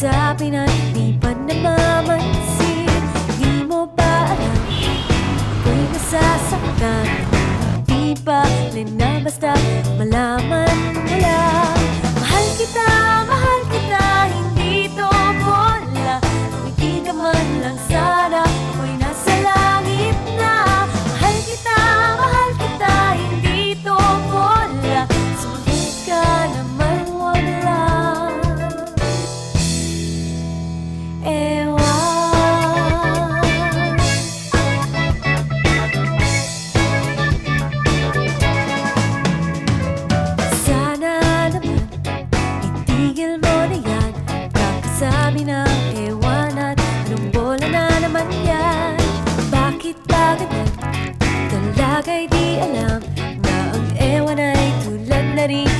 sabi na di pa namamansin. Di mo ba alam, ako'y nasasaktan. Di ba rin na basta malaman mo lang. Mahal kita, hindi to bola. Kung hindi ka man lang sana, ako'y nasa langit na. Mahal kita, hindi to bola. Sumagot ka naman wala. Sana naman itigil mo na yan. Kakasabi ng ewan at anong bola na naman yan. Bakit ba ganyan? Talaga'y di alam na ang ewan ay tulad na rin